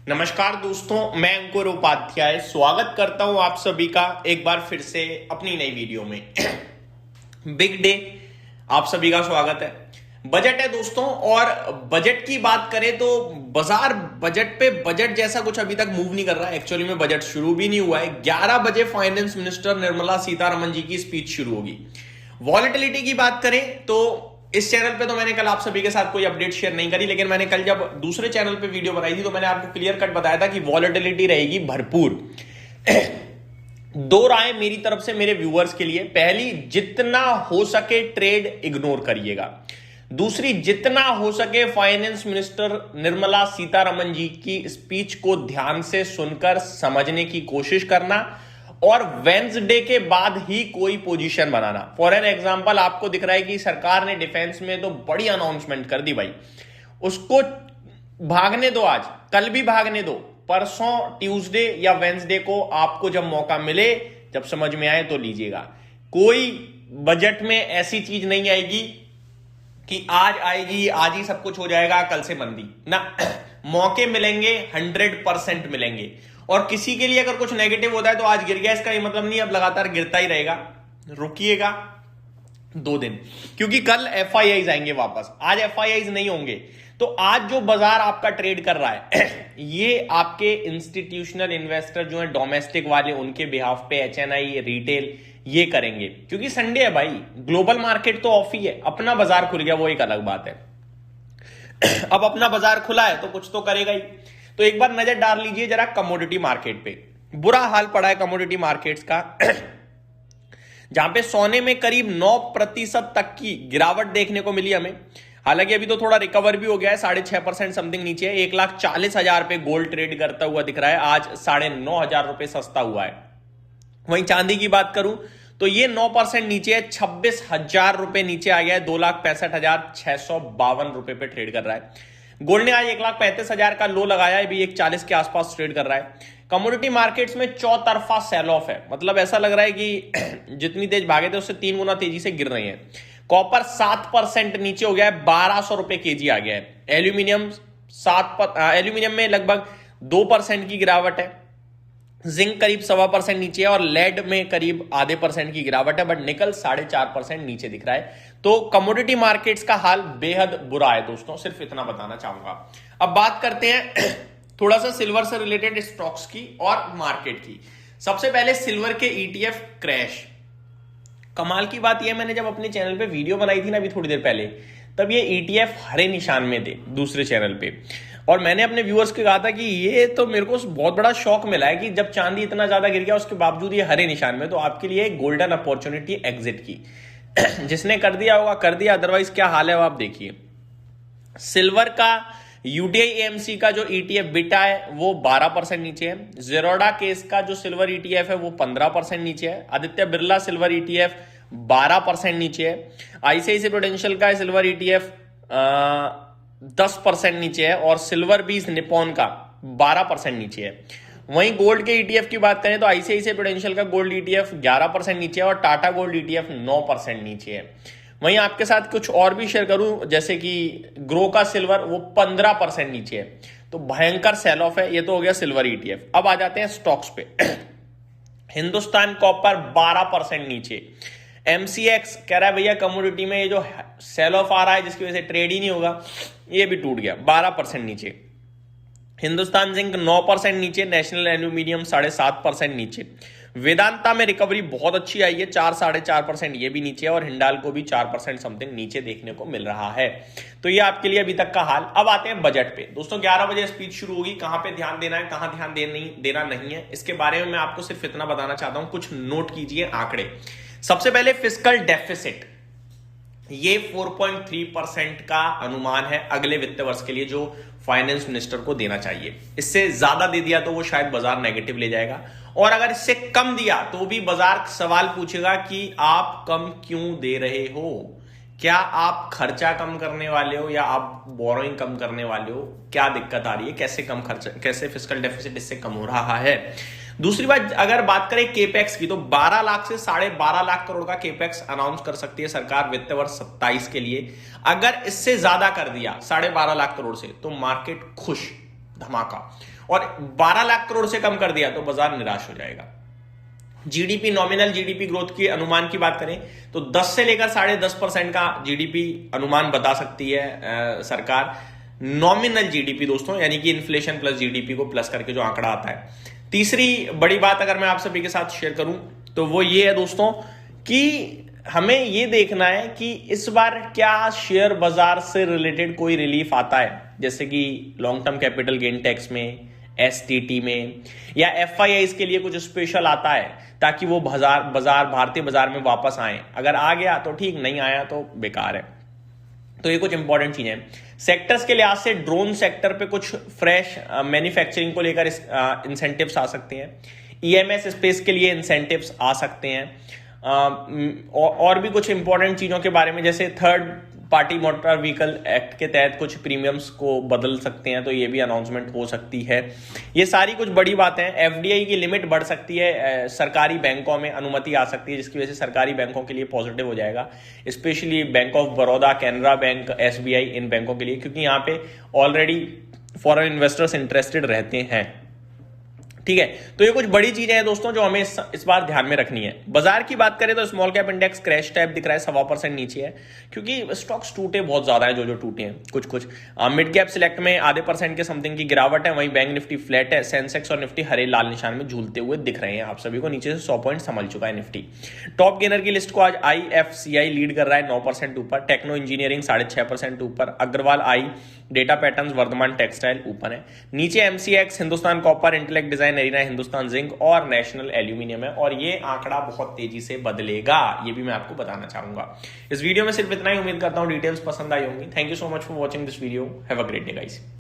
नमस्कार दोस्तों, मैं अंकुर उपाध्याय स्वागत करता हूं आप सभी का एक बार फिर से अपनी नई वीडियो में। बिग डे, आप सभी का स्वागत है। बजट है दोस्तों, और बजट की बात करें तो बाजार बजट पे बजट जैसा कुछ अभी तक मूव नहीं कर रहा है। एक्चुअली में बजट शुरू भी नहीं हुआ है। 11 बजे फाइनेंस मिनिस्टर निर्मला सीतारमण जी की स्पीच शुरू होगी। वॉलेटिलिटी की बात करें तो इस चैनल पे तो मैंने कल आप सभी के साथ कोई अपडेट शेयर नहीं करी, लेकिन मैंने कल जब दूसरे चैनल पे वीडियो बनाई थी तो मैंने आपको क्लियर कट बताया था कि वॉलेटिलिटी रहेगी भरपूर। दो राय मेरी तरफ से मेरे व्यूअर्स के लिए। पहली, जितना हो सके ट्रेड इग्नोर करिएगा। दूसरी, जितना हो सके फाइनेंस मिनिस्टर निर्मला सीतारमण जी की स्पीच को ध्यान से सुनकर समझने की कोशिश करना, और वेंसडे के बाद ही कोई position banana. For an example, आपको दिख रहा है कि सरकार ने डिफेंस में तो बड़ी अनाउंसमेंट कर दी भाई, उसको भागने दो, आज कल भी भागने दो, परसों ट्यूसडे या वेंसडे को आपको जब मौका मिले, जब समझ में आए तो लीजिएगा। कोई बजट में ऐसी चीज नहीं आएगी कि आज आएगी आज ही सब कुछ हो जाएगा, कल से मंदी ना। मौके मिलेंगे, 100% मिलेंगे। और किसी के लिए अगर कुछ नेगेटिव होता है तो आज गिर गया, इसका ये मतलब नहीं अब लगातार गिरता ही रहेगा। रुकिएगा 2 दिन, क्योंकि कल एफआईआईज आएंगे वापस, आज एफआईआईज नहीं होंगे। तो आज जो बाजार आपका ट्रेड कर रहा है ये आपके इंस्टीट्यूशनल इन्वेस्टर जो है डोमेस्टिक वाले, उनके बिहाफ पे एचएनआई, रिटेल ये करेंगे, क्योंकि संडे है भाई। ग्लोबल मार्केट तो ऑफ ही है, अपना बाजार खुल गया वो एक अलग बात है। अब अपना बाजार खुला है तो कुछ तो करेगा ही। तो एक बार नजर डाल लीजिए जरा कमोडिटी मार्केट पे। बुरा हाल पड़ा है कमोडिटी मार्केट्स का, जहां पे सोने में करीब 9% तक की गिरावट देखने को मिली हमें। हालांकि अभी तो थोड़ा रिकवर भी हो गया है, 6.5% समथिंग नीचे है। 1,40,000 पे गोल्ड ट्रेड करता हुआ दिख रहा है, आज 9,500 रुपए सस्ता हुआ है। वहीं चांदी की बात करूं तो ये 9% नीचे है, 26,000 रुपए नीचे आ गया है, 2,65,652 रुपए पे ट्रेड कर रहा है। गोल्ड ने आज 1,35,000 का लो लगाया है, भी 1,40 के आसपास ट्रेड कर रहा है। कमोडिटी मार्केट्स में चौतरफा सेल ऑफ है, मतलब ऐसा लग रहा है कि जितनी तेज भागे थे उससे 3 गुना तेजी से गिर रहे हैं। कॉपर 7% नीचे हो गया है, 1,200 रुपए केजी आ गया है। एल्यूमिनियम में लगभग 2% की गिरावट है। जिंक करीब 1.25% नीचे है, और लेड में करीब 0.5% की गिरावट है, बट निकल 4.5% नीचे दिख रहा है। तो कमोडिटी मार्केट्स का हाल बेहद बुरा है दोस्तों, सिर्फ इतना बताना चाहूंगा। अब बात करते हैं थोड़ा सा सिल्वर से रिलेटेड स्टॉक्स की और मार्केट की। सबसे पहले सिल्वर के ईटीएफ क्रैश। कमाल की बात यह, मैंने जब अपने चैनल पे वीडियो बनाई थी ना अभी थोड़ी देर पहले, तब ये ईटीएफ हरे निशान में थे दूसरे चैनल पे, और मैंने अपने व्यूअर्स को कहा था कि ये तो मेरे को बहुत बड़ा शॉक मिला है कि जब चांदी इतना ज्यादा गिर गया उसके बावजूद ये हरे निशान में। तो आपके लिए एक गोल्डन अपॉर्चुनिटी एग्जिट की। जिसने कर दिया होगा कर दिया, अदरवाइज क्या हाल है वो आप देखिए। सिल्वर का यूटीआई एएमसी का जो ईटीएफ बिटा है वो 12% नीचे है। जेरोडा केस का जो सिल्वर ईटीएफ है वो 15% नीचे है। आदित्य बिरला सिल्वर ईटीएफ 12% नीचे है। आईसीआईसीआई प्रूडेंशियल का सिल्वर ईटीएफ 10% नीचे है, और सिल्वर बीज निप्पॉन का 12% नीचे है। वहीं गोल्ड के ईटीएफ की बात करें तो आईसीआईसीआई प्रूडेंशियल का गोल्ड ईटीएफ 11% नीचे है, और टाटा गोल्ड ईटीएफ 9% नीचे है। वहीं आपके साथ कुछ और भी शेयर करूं, जैसे कि ग्रो का सिल्वर वो 15% नीचे है। तो भयंकर सेल ऑफ है। ये तो हो गया सिल्वर ईटीएफ। अब आ जाते हैं स्टॉक्स पे। हिंदुस्तान कॉपर 12% नीचे। एमसीएक्स कह रहा है भैया कमोडिटी में ये जो सेल ऑफ आ रहा है जिसकी वजह से ट्रेड ही नहीं होगा, ये भी टूट गया, 12% नीचे। हिंदुस्तान जिंक 9% नीचे। नेशनल एल्यूमिनियम 7.5% नीचे। वेदांता में रिकवरी बहुत अच्छी आई है, 4-4.5% ये भी नीचे है, और हिंडाल्को भी 4% समथिंग नीचे देखने को मिल रहा है। तो ये आपके लिए अभी तक का हाल। अब आते हैं बजट पे दोस्तों। 11 बजे स्पीच शुरू होगी, कहां पे ध्यान देना है कहां ध्यान देना नहीं है, इसके बारे में मैं आपको सिर्फ इतना बताना चाहता हूं। कुछ नोट कीजिए आंकड़े। सबसे पहले फिस्कल डेफिसिट, ये 4.3% का अनुमान है अगले वित्त वर्ष के लिए, जो फाइनेंस मिनिस्टर को देना चाहिए। इससे ज्यादा दे दिया तो वो शायद बाजार नेगेटिव ले जाएगा, और अगर इससे कम दिया तो भी बाजार सवाल पूछेगा कि आप कम क्यों दे रहे हो। क्या आप खर्चा कम करने वाले हो या आप बोरोइंग कम करने वाले हो? क्या दिक्कत आ रही है? कैसे कम खर्चा, कैसे फिस्कल डेफिसिट इससे कम हो रहा है? दूसरी बात, अगर बात करें केपेक्स की, तो 12 लाख से 12.5 लाख करोड़ का केपेक्स अनाउंस कर सकती है सरकार वित्त वर्ष 27 के लिए। अगर इससे ज्यादा कर दिया 12.5 लाख करोड़ से, तो मार्केट खुश, धमाका। और 12 लाख करोड़ से कम कर दिया तो बाजार निराश हो जाएगा। जीडीपी, नॉमिनल जीडीपी ग्रोथ की अनुमान की बात करें तो 10 से लेकर 10.5% का जीडीपी अनुमान बता सकती है सरकार। नॉमिनल जीडीपी दोस्तों, यानी कि इन्फ्लेशन प्लस जीडीपी को प्लस करके जो आंकड़ा आता है। तीसरी बड़ी बात अगर मैं आप सभी के साथ शेयर करूं तो वो ये है दोस्तों कि हमें ये देखना है कि इस बार क्या शेयर बाजार से रिलेटेड कोई रिलीफ आता है, जैसे कि long term capital gain tax में, एसटीटी में, या एफआईआईज के लिए कुछ स्पेशल आता है ताकि वो भारतीय बाजार में वापस आए। अगर आ गया तो ठीक, नहीं आया तो बेकार है। तो ये कुछ इंपॉर्टेंट चीजें हैं। सेक्टर्स के लिहाज से ड्रोन सेक्टर पे कुछ फ्रेश मैन्युफैक्चरिंग को लेकर इंसेंटिव्स आ सकते हैं। ईएमएस स्पेस के लिए इंसेंटिव्स आ सकते हैं। और भी कुछ इंपॉर्टेंट चीजों के बारे में, जैसे third party motor vehicle act के तहत कुछ प्रीमियम्स को बदल सकते हैं, तो ये भी अनाउंसमेंट हो सकती है। ये सारी कुछ बड़ी बातें हैं। एफडीआई की लिमिट बढ़ सकती है, सरकारी बैंकों में अनुमति आ सकती है, जिसकी वजह से सरकारी बैंकों के लिए पॉजिटिव हो जाएगा, specially bank of Baroda, Canara bank, SBI, इन बैंकों के लिए, क्योंकि यहाँ पे ऑलरेडी फॉरेन इन्वेस्टर्स इंटरेस्टेड रहते हैं। ठीक है, तो ये कुछ बड़ी चीजें हैं दोस्तों जो हमें इस बार ध्यान में रखनी है। बाजार की बात करें तो small cap index crash type दिख रहा है, 1.25% नीचे है, क्योंकि स्टॉक्स टूटे बहुत ज्यादा है, जो टूटे हैं कुछ। मिड कैप सिलेक्ट में 0.5% के समथिंग की गिरावट है। वहीं बैंक निफ्टी फ्लैट है। सेंसेक्स और निफ्टी हरे लाल निशान में झूलते हुए दिख रहे हैं आप सभी को। नीचे से 100 पॉइंट संभल चुका है निफ्टी। टॉप गेनर की लिस्ट को आज IFCI लीड कर रहा है 9% ऊपर, टेक्नो इंजीनियरिंग 6.5% ऊपर, अग्रवाल आई, डेटा पैटर्न्स, वर्धमान टेक्सटाइल ऊपर है। नीचे MCX, Hindustan copper, intellect design, arena, Hindustan zinc और नेशनल एल्यूमिनियम है। और ये आंकड़ा बहुत तेजी से बदलेगा, ये भी मैं आपको बताना चाहूंगा। इस वीडियो में सिर्फ इतना ही। उम्मीद करता हूं डिटेल्स पसंद आई होंगी। Thank you so much for watching this video. Have a great day guys.